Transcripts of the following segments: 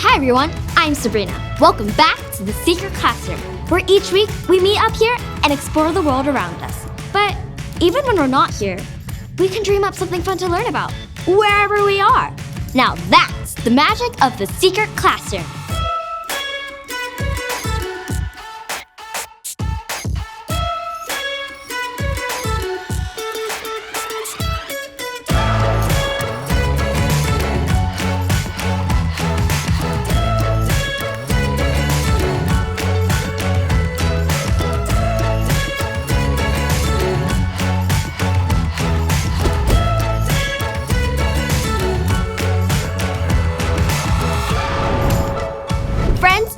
Hi everyone, I'm Sabrina. Welcome back to the Secret Classroom, where each week we meet up here and explore the world around us. But even when we're not here, we can dream up something fun to learn about, wherever we are. Now that's the magic of the Secret Classroom.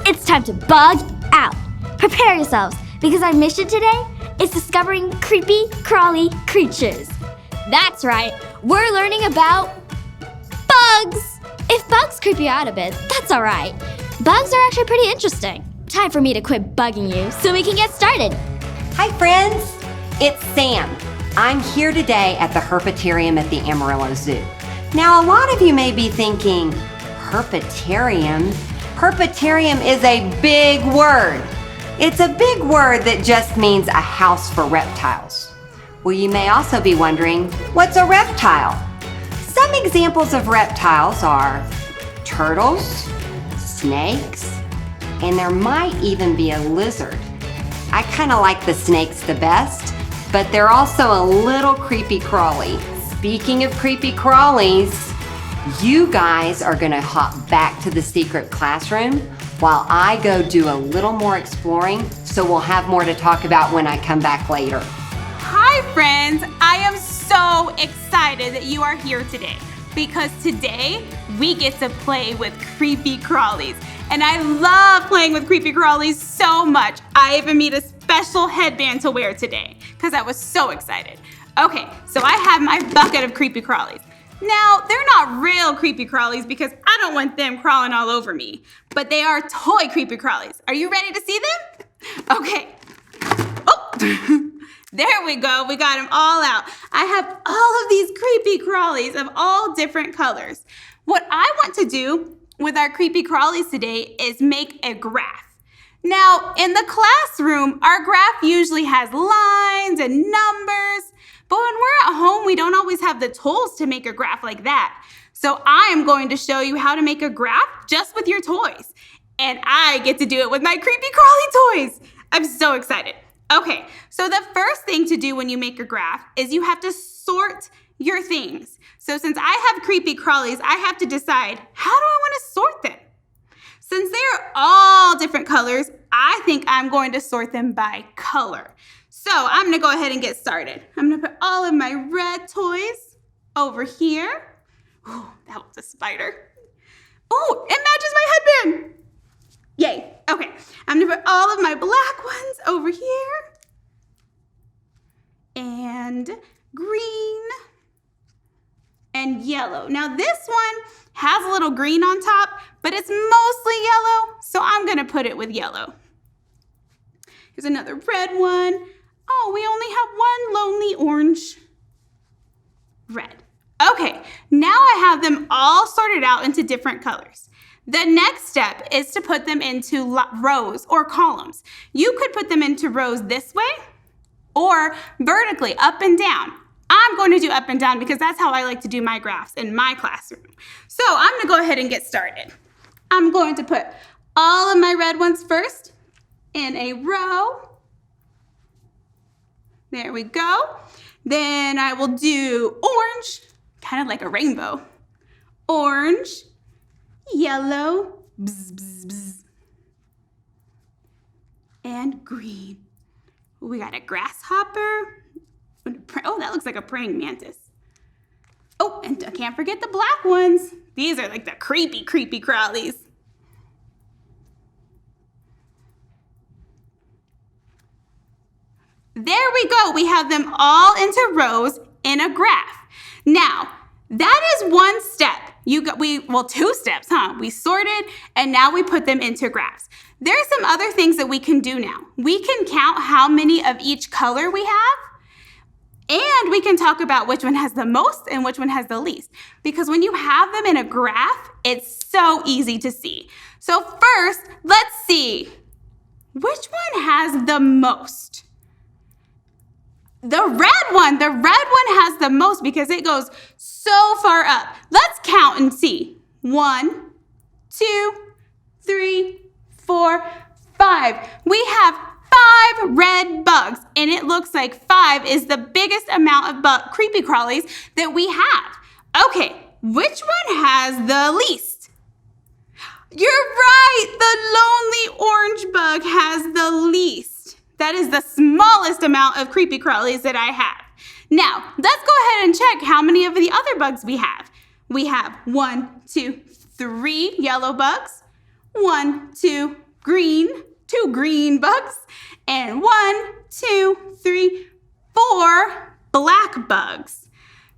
It's time to bug out. Prepare yourselves, because our mission today is discovering creepy, crawly creatures. That's right, we're learning about bugs. If bugs creep you out a bit, that's all right. Bugs are actually pretty interesting. Time for me to quit bugging you so we can get started. Hi friends, it's Sam. I'm here today at the Herpetarium at the Amarillo Zoo. Now a lot of you may be thinking, Herpetarium? Herpetarium is a big word. It's a big word that just means a house for reptiles. Well, you may also be wondering, what's a reptile? Some examples of reptiles are turtles, snakes, and there might even be a lizard. I kind of like the snakes the best, but they're also a little creepy-crawly. Speaking of creepy-crawlies, you guys are gonna hop back to the secret classroom while I go do a little more exploring, so we'll have more to talk about when I come back later. Hi friends, I am so excited that you are here today because today we get to play with Creepy-Crawlies. And I love playing with Creepy-Crawlies so much. I even made a special headband to wear today because I was so excited. Okay, so I have my bucket of Creepy-Crawlies. Now, they're not real Creepy-Crawlies because I don't want them crawling all over me, but they are toy Creepy-Crawlies. Are you ready to see them? Okay. Oh, there we go. We got them all out. I have all of these Creepy-Crawlies of all different colors. What I want to do with our Creepy-Crawlies today is make a graph. Now, in the classroom, our graph usually has lines and numbers. But when we're at home, we don't always have the tools to make a graph like that. So I am going to show you how to make a graph just with your toys. And I get to do it with my Creepy-Crawly toys. I'm so excited. Okay, so the first thing to do when you make a graph is you have to sort your things. So since I have Creepy-Crawlies, I have to decide, how do I want to sort them? Since they're all different colors, I think I'm going to sort them by color. So I'm gonna go ahead and get started. I'm gonna put all of my red toys over here. Ooh, that was a spider. Oh, it matches my headband. Yay, okay. I'm gonna put all of my black ones over here. And green and yellow. Now this one has a little green on top, but it's mostly yellow, so I'm gonna put it with yellow. Here's another red one. Oh, we only have one lonely orange. Red. Okay, now I have them all sorted out into different colors. The next step is to put them into rows or columns. You could put them into rows this way or vertically, up and down. I'm going to do up and down because that's how I like to do my graphs in my classroom. So I'm gonna go ahead and get started. I'm going to put all of my red ones first in a row. There we go. Then I will do orange, kind of like a rainbow. Orange, yellow, bzz, bzz, bzz, and green. We got a grasshopper. Oh, that looks like a praying mantis. Oh, and I can't forget the black ones. These are like the creepy Creepy-Crawlies. There we go. We have them all into rows in a graph. Now, that is one step. Two steps, huh? We sorted and now we put them into graphs. There's some other things that we can do now. We can count how many of each color we have And we can talk about which one has the most and which one has the least. Because when you have them in a graph, it's so easy to see. So first, let's see. Which one has the most? The red one has the most because it goes so far up. Let's count and see. 1, 2, 3, 4, 5. We have 5 red bugs, and it looks like 5 is the biggest amount of creepy-crawlies that we have. Okay, which one has the least? You're right, the lonely orange bug has the least. That is the smallest amount of creepy-crawlies that I have. Now, let's go ahead and check how many of the other bugs we have. We have 1, 2, 3 yellow bugs, 1, 2 green, 2 green bugs, and 1, 2, 3, 4 black bugs.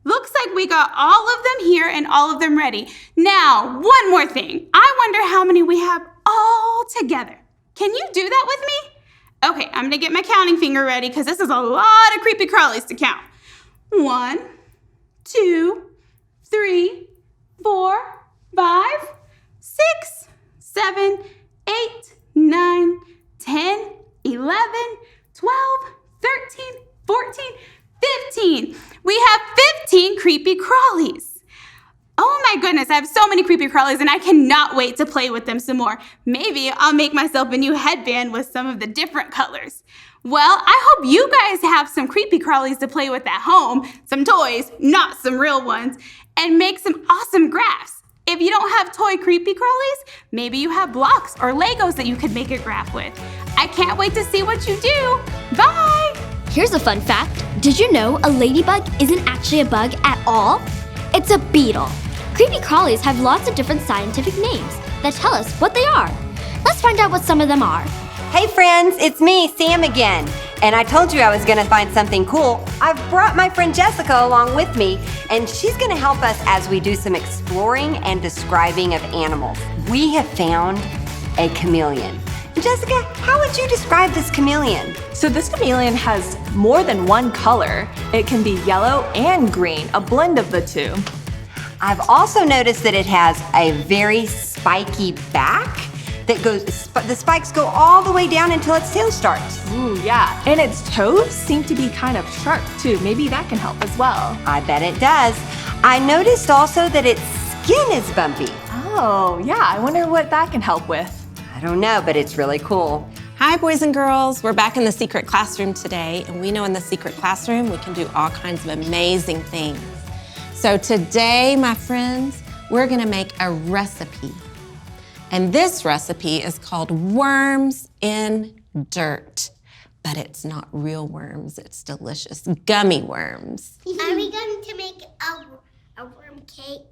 Looks like we got all of them here and all of them ready. Now, one more thing. I wonder how many we have all together. Can you do that with me? Okay, I'm gonna get my counting finger ready because this is a lot of creepy crawlies to count. 1, 2, 3, 4, 5, 6, 7, 8, 9, 10, 11, 12, 13, 14, 15. We have 15 creepy crawlies. Oh my goodness, I have so many creepy crawlies and I cannot wait to play with them some more. Maybe I'll make myself a new headband with some of the different colors. Well, I hope you guys have some creepy crawlies to play with at home, some toys, not some real ones, and make some awesome graphs. If you don't have toy creepy crawlies, maybe you have blocks or Legos that you could make a graph with. I can't wait to see what you do. Bye! Here's a fun fact. Did you know a ladybug isn't actually a bug at all? It's a beetle. Creepy crawlies have lots of different scientific names that tell us what they are. Let's find out what some of them are. Hey friends, it's me, Sam again. And I told you I was gonna find something cool. I've brought my friend Jessica along with me, and she's gonna help us as we do some exploring and describing of animals. We have found a chameleon. Jessica, how would you describe this chameleon? So this chameleon has more than one color. It can be yellow and green, a blend of the two. I've also noticed that it has a very spiky back that goes, the spikes go all the way down until its tail starts. Ooh, yeah. And its toes seem to be kind of sharp too. Maybe that can help as well. I bet it does. I noticed also that its skin is bumpy. Oh, yeah. I wonder what that can help with. I don't know, but it's really cool. Hi, boys and girls. We're back in the secret classroom today, and we know in the secret classroom we can do all kinds of amazing things. So today, my friends, we're gonna make a recipe. And this recipe is called worms in dirt. But it's not real worms, it's delicious gummy worms. Are we going to make a worm cake?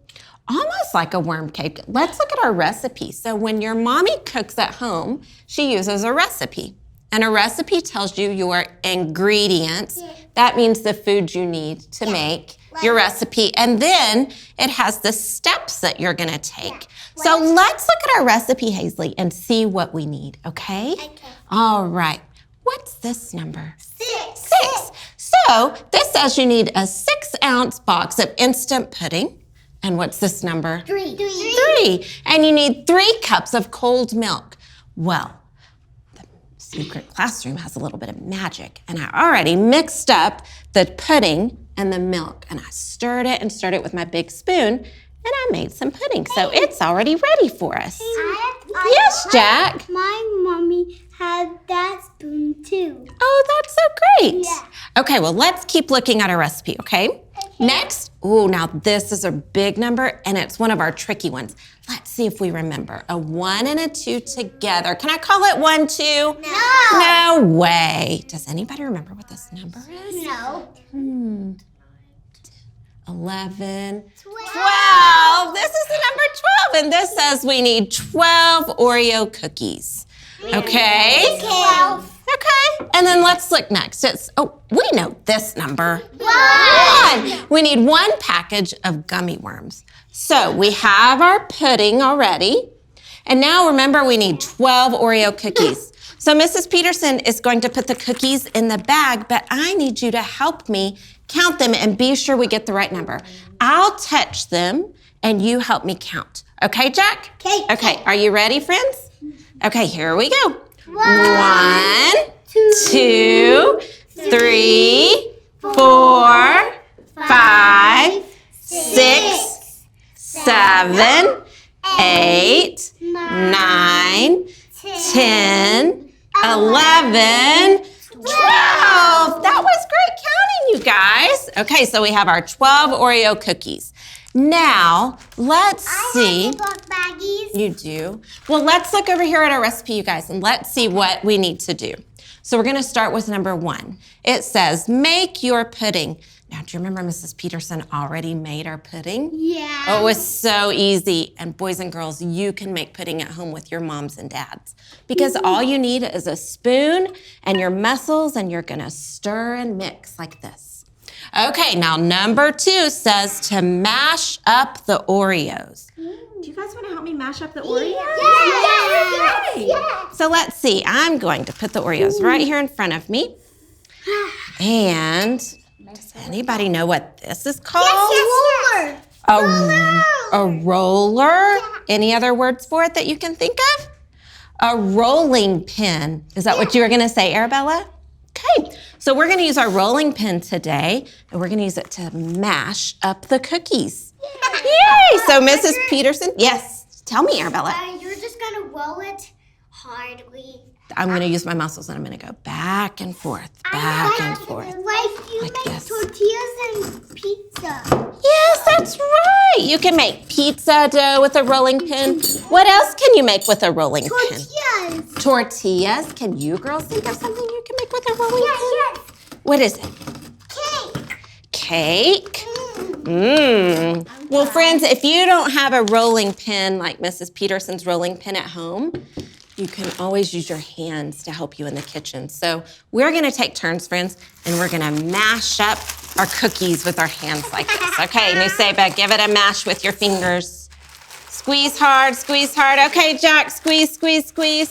Almost like a worm cake. Let's look at our recipe. So when your mommy cooks at home, she uses a recipe. And a recipe tells you your ingredients. Yeah. That means the food you need to make your recipe. And then it has the steps that you're gonna take. Yeah. So let's look at our recipe, Hazley, and see what we need, okay? Okay. All right. What's this number? 6. 6. So this says you need a 6-ounce box of instant pudding. And what's this number? 3. 3. And you need 3 cups of cold milk. Well, the secret classroom has a little bit of magic. And I already mixed up the pudding and the milk. And I stirred it with my big spoon. And I made some pudding. So it's already ready for us. Yes, Jack? My mommy had that spoon too. Oh, that's so great. Yeah. Okay, well, let's keep looking at our recipe, okay? Next, now this is a big number, and it's one of our tricky ones. Let's see if we remember. A 1 and a 2 together. Can I call it 1, 2? No. No way. Does anybody remember what this number is? No. 11, 12. This is the number 12, and this says we need 12 Oreo cookies. Okay? 12. Okay, and then let's look next. We know this number. 1. We need 1 package of gummy worms. So we have our pudding already. And now remember, we need 12 Oreo cookies. So Mrs. Peterson is going to put the cookies in the bag, but I need you to help me count them, and be sure we get the right number. I'll touch them, and you help me count. Okay, Jack? Okay. Okay, are you ready, friends? Okay, here we go. 1, 2, 3, 4, 5, 6, 7, 8, 9, 10, 11, 12. That was great counting, you guys. Okay, so we have our 12 Oreo cookies. Now, let's see. I have the book baggies. You do? Well, let's look over here at our recipe, you guys, and let's see what we need to do. So we're gonna start with number 1. It says, make your pudding. Now, do you remember Mrs. Peterson already made our pudding? Yeah. Oh, it was so easy. And boys and girls, you can make pudding at home with your moms and dads because all you need is a spoon and your mussels, and you're gonna stir and mix like this. Okay, now number 2 says to mash up the Oreos. Do you guys wanna help me mash up the Oreos? Yes. So let's see, I'm going to put the Oreos right here in front of me. And does anybody know what this is called? Yes. A roller? Any other words for it that you can think of? A rolling pin. Is that what you were gonna say, Arabella? Okay, so we're gonna use our rolling pin today, and we're gonna use it to mash up the cookies. Yay! So Mrs. Peterson, yes, tell me, Arabella. You're just gonna roll it hardly. I'm gonna use my muscles, and I'm gonna go back and forth, back and forth. Like you Like make this. tortillas and pizza. Yes, that's right. You can make pizza dough with a rolling pin. What else can you make with a rolling pin? Tortillas. Tortillas. Can you girls think of something you can make with a rolling pin? Yes. What is it? Cake. Cake? Well, friends, if you don't have a rolling pin like Mrs. Peterson's rolling pin at home, you can always use your hands to help you in the kitchen. So we're gonna take turns, friends, and we're gonna mash up our cookies with our hands like this. Okay, Nuseba, give it a mash with your fingers. Squeeze hard, squeeze hard. Okay, Jack, squeeze, squeeze, squeeze.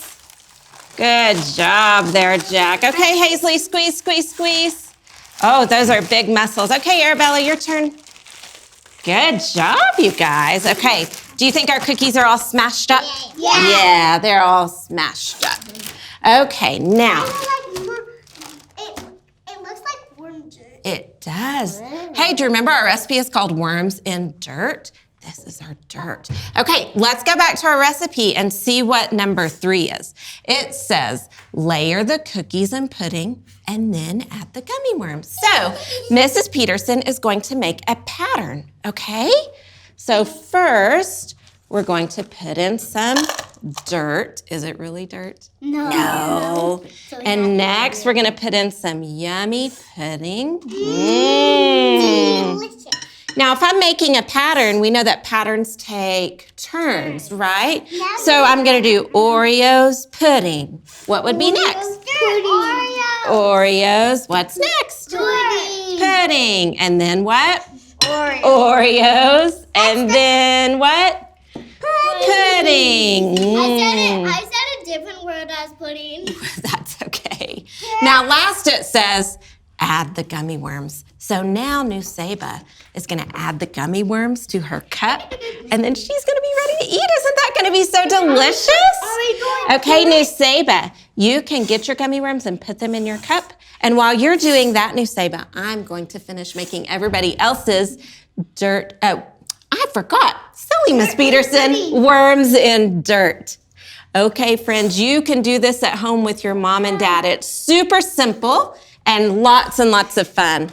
Good job there, Jack. Okay, Hazley, squeeze, squeeze, squeeze. Oh, those are big muscles. Okay, Arabella, your turn. Good job, you guys. Okay, do you think our cookies are all smashed up? Yeah. Yeah, they're all smashed up. Okay, now. It looks like worm dirt. It does. Hey, do you remember our recipe is called Worms in Dirt? This is our dirt. Okay, let's go back to our recipe and see what number 3 is. It says, layer the cookies and pudding and then add the gummy worms. So, Mrs. Peterson is going to make a pattern, okay? So first, we're going to put in some dirt. Is it really dirt? No. And next, we're gonna put in some yummy pudding. Delicious. Now, if I'm making a pattern, we know that patterns take turns, right? So I'm gonna do Oreos pudding. What would be next? Oreos. What's next? Pudding. And then what? Oreos. And then what? Pudding. I said a different word as pudding. That's okay. Now, last it says, add the gummy worms. So now Nuseba is gonna add the gummy worms to her cup, and then she's gonna be ready to eat. Isn't that gonna be so delicious? Okay, Nuseba, you can get your gummy worms and put them in your cup. And while you're doing that, Nuseba, I'm going to finish making everybody else's dirt. Oh, I forgot. Silly Miss Peterson, worms in dirt. Okay, friends, you can do this at home with your mom and dad. It's super simple and lots of fun.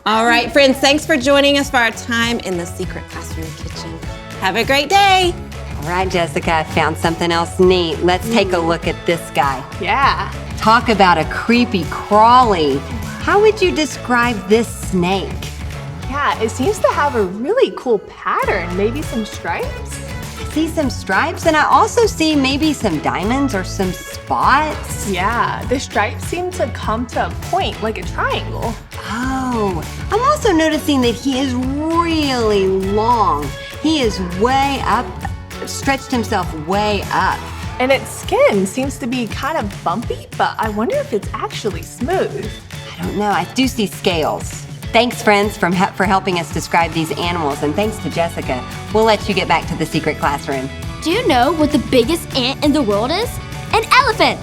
All right, friends, thanks for joining us for our time in the Secret Classroom Kitchen. Have a great day. All right, Jessica, I found something else neat. Let's take a look at this guy. Yeah. Talk about a creepy crawly. How would you describe this snake? Yeah, it seems to have a really cool pattern, maybe some stripes. I see some stripes, and I also see maybe some diamonds or some spots. Yeah, the stripes seem to come to a point like a triangle. Oh, I'm also noticing that he is really long. He is way up, stretched himself way up. And its skin seems to be kind of bumpy, but I wonder if it's actually smooth. I don't know, I do see scales. Thanks, friends, for helping us describe these animals, and thanks to Jessica. We'll let you get back to the secret classroom. Do you know what the biggest ant in the world is? An elephant!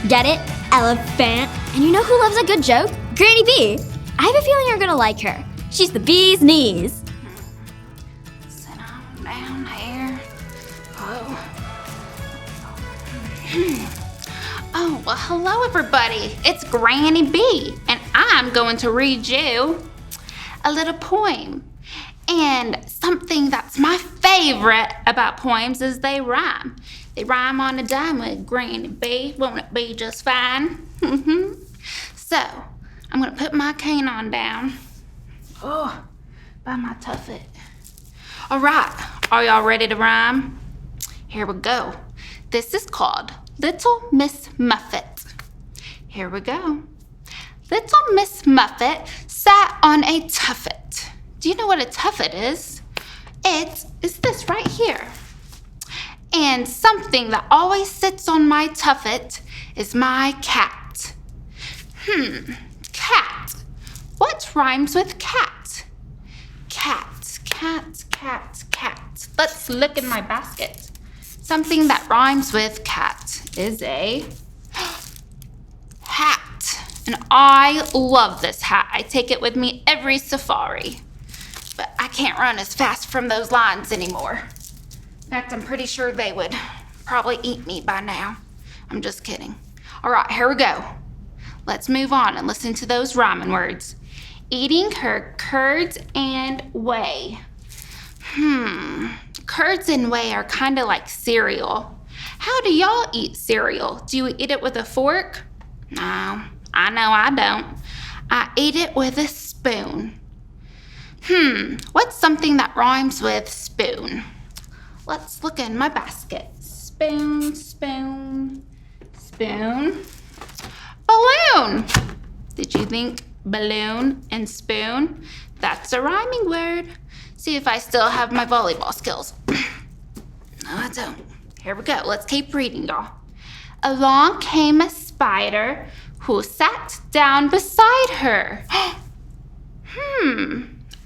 Get it? Elephant. And you know who loves a good joke? Granny Bee. I have a feeling you're gonna like her. She's the bee's knees. Sit on down here. Oh, well, hello, everybody. It's Granny Bee, and I'm going to read you a little poem. And something that's my favorite about poems is they rhyme. They rhyme on a dime with Granny Bee. Won't it be just fine? So, I'm gonna put my cane on down. Oh, by my tuffet. All right, are y'all ready to rhyme? Here we go. This is called Little Miss Muffet. Here we go. Little Miss Muffet sat on a tuffet. Do you know what a tuffet is? It is this right here. And something that always sits on my tuffet is my cat. Cat. What rhymes with cat? Cat, cat, cat, cat. Let's look in my basket. Something that rhymes with cat is a hat. And I love this hat. I take it with me every safari. But I can't run as fast from those lines anymore. In fact, I'm pretty sure they would probably eat me by now. I'm just kidding. All right, here we go. Let's move on and listen to those rhyming words. Eating her curds and whey. Curds and whey are kind of like cereal. How do y'all eat cereal? Do you eat it with a fork? No, I know I don't. I eat it with a spoon. What's something that rhymes with spoon? Let's look in my basket. Spoon, spoon, spoon. Balloon. Did you think balloon and spoon? That's a rhyming word. See if I still have my volleyball skills. No, I don't. Here we go. Let's keep reading, y'all. Along came a spider who sat down beside her.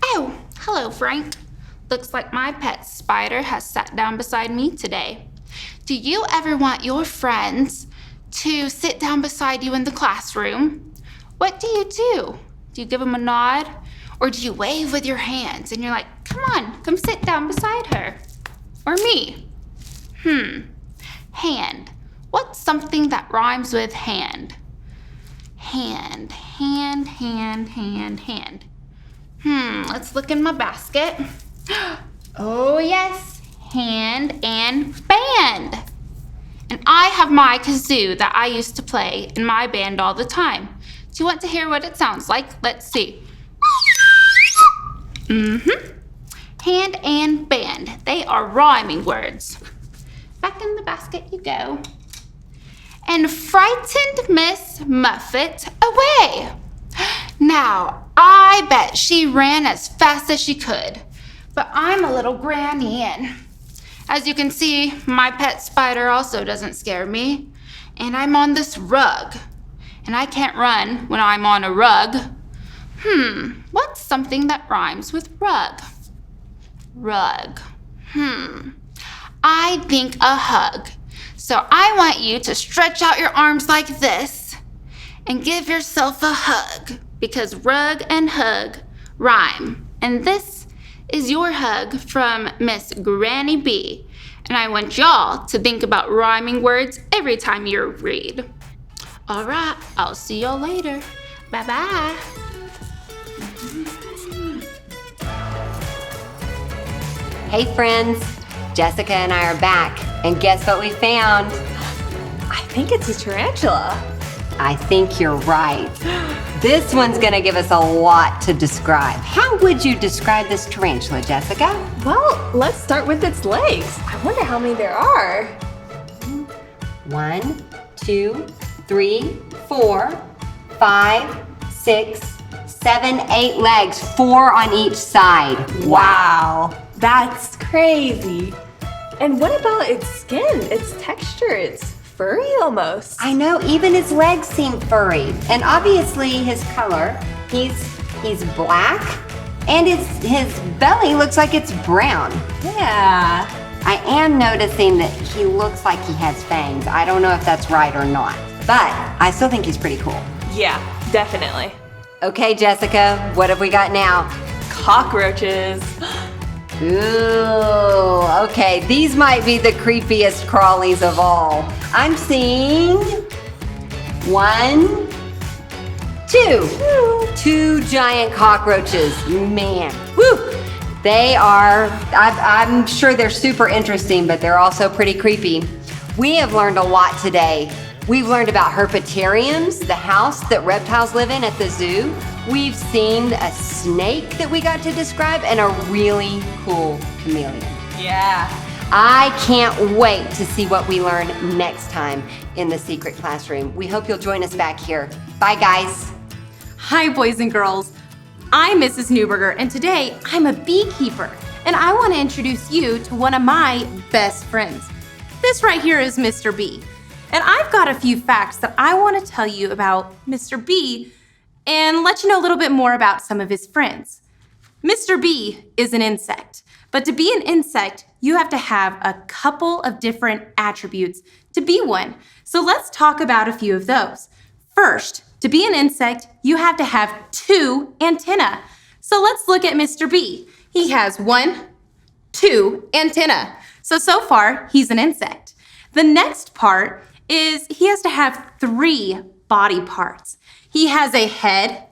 Oh, hello, Frank. Looks like my pet spider has sat down beside me today. Do you ever want your friends to sit down beside you in the classroom? What do you do? Do you give them a nod? Or do you wave with your hands and you're like, come on, come sit down beside her? Or me? Hand. What's something that rhymes with hand? Hand, hand, hand, hand, hand. Let's look in my basket. Oh yes, hand and band. And I have my kazoo that I used to play in my band all the time. Do you want to hear what it sounds like? Let's see. Hand and band. They are rhyming words. Back in the basket you go. And frightened Miss Muffet away. Now, I bet she ran as fast as she could. But I'm a little granny, and as you can see, my pet spider also doesn't scare me. And I'm on this rug. And I can't run when I'm on a rug. What's something that rhymes with rug? Rug. I think a hug. So I want you to stretch out your arms like this and give yourself a hug, because rug and hug rhyme. And this is your hug from Miss Granny Bee. And I want y'all to think about rhyming words every time you read. All right, I'll see y'all later. Bye-bye. Hey friends, Jessica and I are back, and guess what we found? I think it's a tarantula. I think you're right. This one's gonna give us a lot to describe. How would you describe this tarantula, Jessica? Well, let's start with its legs. I wonder how many there are. 1, 2, 3, 4, 5, 6, 7, 8 legs, 4 on each side. Wow, that's crazy. And what about its skin, its texture? It's furry almost. I know, even his legs seem furry. And obviously his color, he's He's black, and his belly looks like it's brown. Yeah. I am noticing that he looks like he has fangs. I don't know if that's right or not, but I still think he's pretty cool. Yeah, definitely. Okay, Jessica, what have we got now? Cockroaches. Ooh, okay, these might be the creepiest crawlies of all. I'm seeing 1, 2. 2 giant cockroaches. Man, woo! They are, I'm sure they're super interesting, but they're also pretty creepy. We have learned a lot today. We've learned about herpetariums, the house that reptiles live in at the zoo. We've seen a snake that we got to describe and a really cool chameleon. Yeah. I can't wait to see what we learn next time in the secret classroom. We hope you'll join us back here. Bye, guys. Hi, boys and girls. I'm Mrs. Newberger, and today I'm a beekeeper, and I want to introduce you to one of my best friends. This right here is Mr. Bee, and I've got a few facts that I want to tell you about Mr. Bee and let you know a little bit more about some of his friends. Mr. Bee is an insect, but to be an insect, you have to have a couple of different attributes to be one. So let's talk about a few of those. First, to be an insect, you have to have 2 antennae. So let's look at Mr. Bee. He has 1, 2 antennae. So far, he's an insect. The next part is he has to have 3 body parts. He has a head,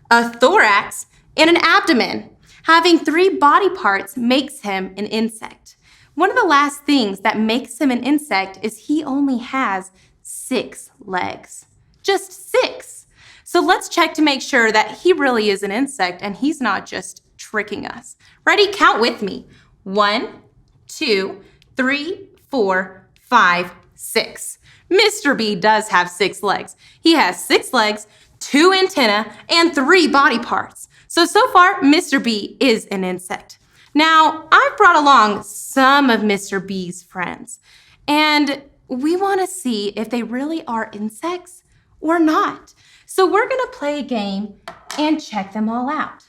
a thorax, and an abdomen. Having 3 body parts makes him an insect. One of the last things that makes him an insect is he only has 6 legs. Just 6. So let's check to make sure that he really is an insect and he's not just tricking us. Ready? Count with me. 1, 2, 3, 4, 5, 6. Mr. Bee does have 6 legs. He has 6 legs, 2 antennae, and 3 body parts. So far, Mr. Bee is an insect. Now, I've brought along some of Mr. Bee's friends, and we want to see if they really are insects or not. So we're gonna play a game and check them all out.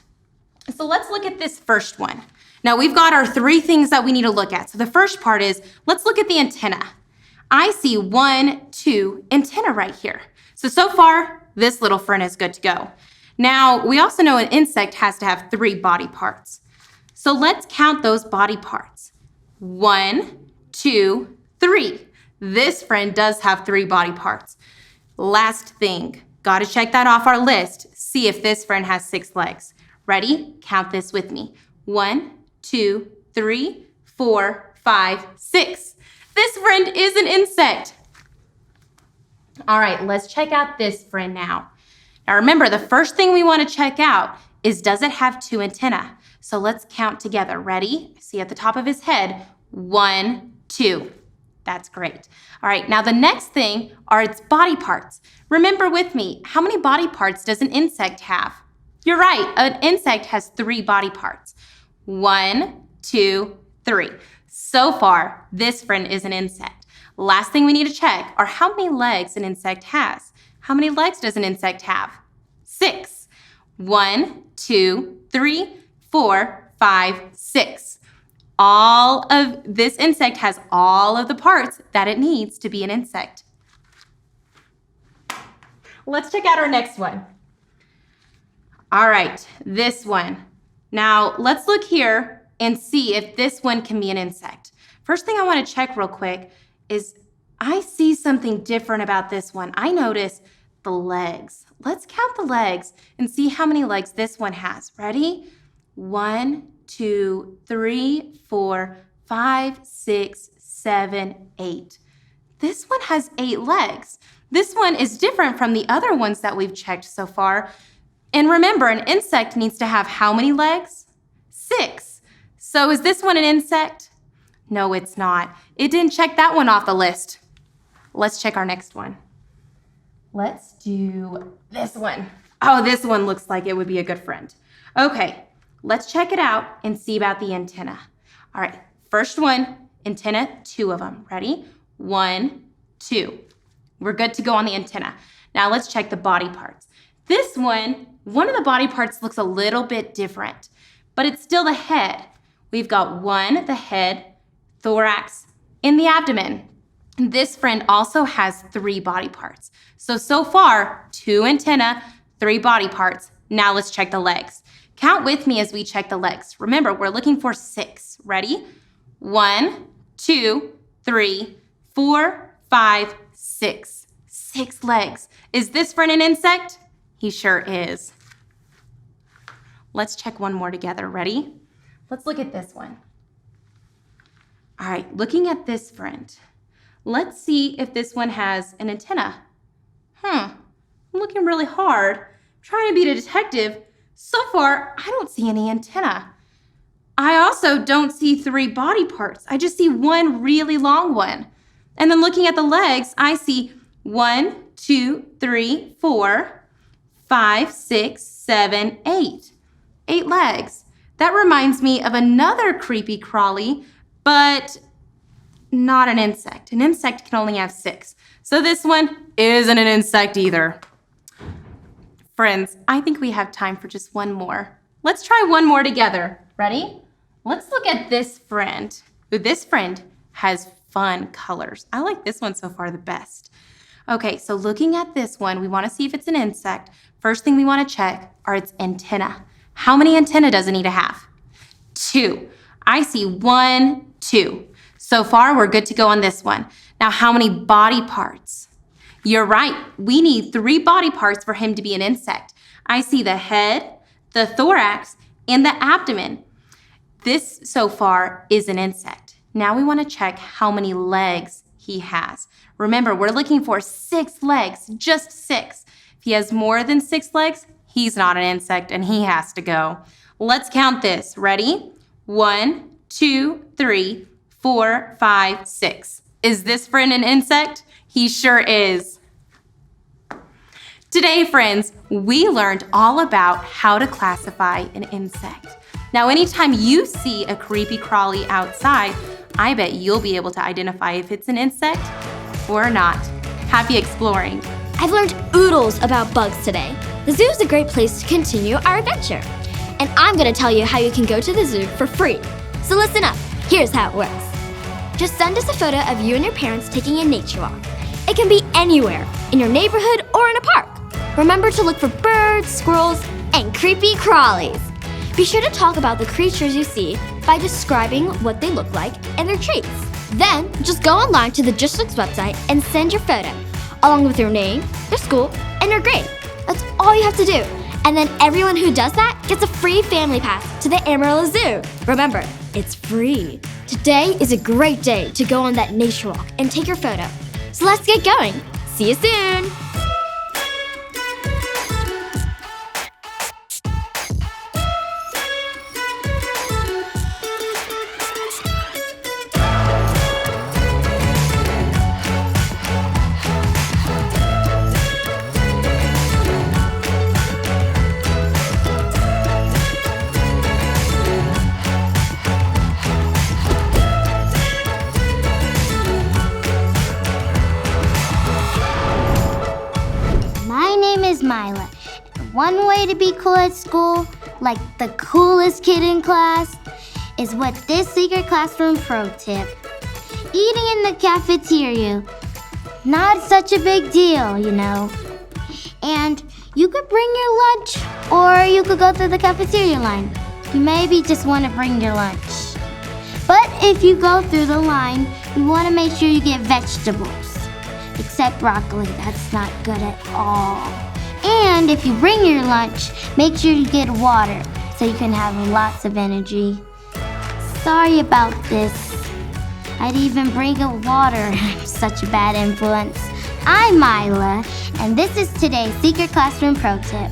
So let's look at this first one. Now we've got our 3 things that we need to look at. So the first part is, let's look at the antenna. I see 1, 2 antenna right here. So far, this little friend is good to go. Now, we also know an insect has to have 3 body parts. So let's count those body parts. 1, 2, 3. This friend does have 3 body parts. Last thing, gotta check that off our list. See if this friend has 6 legs. Ready? Count this with me. 1, 2, 3, 4, 5, 6. This friend is an insect. All right, let's check out this friend now. Now remember, the first thing we want to check out is, does it have 2 antennae? So let's count together. Ready? See at the top of his head, 1, 2. That's great. All right, now the next thing are its body parts. Remember with me, how many body parts does an insect have? You're right, an insect has 3 body parts. 1, 2, 3. So far, this friend is an insect. Last thing we need to check are how many legs an insect has. How many legs does an insect have? 6. 1, 2, 3, 4, 5, 6. All of this insect has all of the parts that it needs to be an insect. Let's check out our next one. All right, this one. Now, let's look here and see if this one can be an insect. First thing I want to check real quick is I see something different about this one. I notice the legs. Let's count the legs and see how many legs this one has. Ready? 1, 2, 3, 4, 5, 6, 7, 8. This one has 8 legs. This one is different from the other ones that we've checked so far. And remember, an insect needs to have how many legs? 6. So is this one an insect? No, it's not. It didn't check that one off the list. Let's check our next one. Let's do this one. Oh, this one looks like it would be a good friend. Okay, let's check it out and see about the antenna. All right, first one, antenna, 2 of them. Ready? 1, 2. We're good to go on the antenna. Now let's check the body parts. This one of the body parts looks a little bit different, but it's still the head. We've got the head, thorax, and the abdomen. This friend also has 3 body parts. So far, 2 antennae, 3 body parts. Now let's check the legs. Count with me as we check the legs. Remember, we're looking for 6. Ready? 1, 2, 3, 4, 5, 6. 6 legs. Is this friend an insect? He sure is. Let's check one more together. Ready? Let's look at this one. All right, looking at this friend. Let's see if this one has an antenna. I'm looking really hard, trying to be a detective. So far, I don't see any antenna. I also don't see 3 body parts. I just see one really long one. And then looking at the legs, I see 1, 2, 3, 4, 5, 6, 7, 8. 8 legs. That reminds me of another creepy crawly, but not an insect. An insect can only have 6. So this one isn't an insect either. Friends, I think we have time for just one more. Let's try one more together. Ready? Let's look at this friend. This friend has fun colors. I like this one so far the best. Okay, so looking at this one, we want to see if it's an insect. First thing we want to check are its antennae. How many antennae does it need to have? 2. I see 1, 2. So far, we're good to go on this one. Now, how many body parts? You're right. We need 3 body parts for him to be an insect. I see the head, the thorax, and the abdomen. This, so far, is an insect. Now we want to check how many legs he has. Remember, we're looking for 6 legs, just 6. If he has more than 6 legs, he's not an insect and he has to go. Let's count this. Ready? 1, 2, 3, 4, 5, 6. Is this friend an insect? He sure is. Today, friends, we learned all about how to classify an insect. Now, anytime you see a creepy crawly outside, I bet you'll be able to identify if it's an insect or not. Happy exploring. I've learned oodles about bugs today. The zoo is a great place to continue our adventure. And I'm gonna tell you how you can go to the zoo for free. So listen up, here's how it works. Just send us a photo of you and your parents taking a nature walk. It can be anywhere, in your neighborhood or in a park. Remember to look for birds, squirrels, and creepy crawlies. Be sure to talk about the creatures you see by describing what they look like and their traits. Then, just go online to the Just Looks website and send your photo, along with your name, your school, and your grade. That's all you have to do. And then everyone who does that gets a free family pass to the Amarillo Zoo. Remember, it's free. Today is a great day to go on that nature walk and take your photo. So let's get going. See you soon. Mila. One way to be cool at school, like the coolest kid in class, is with this secret classroom pro tip. Eating in the cafeteria, not such a big deal, you know. And you could bring your lunch, or you could go through the cafeteria line. You maybe just want to bring your lunch. But if you go through the line, you want to make sure you get vegetables. Except broccoli, that's not good at all. And if you bring your lunch, make sure you get water so you can have lots of energy. Sorry about this. I'd even bring a water. I'm such a bad influence. I'm Mila, and this is today's Secret Classroom Pro Tip.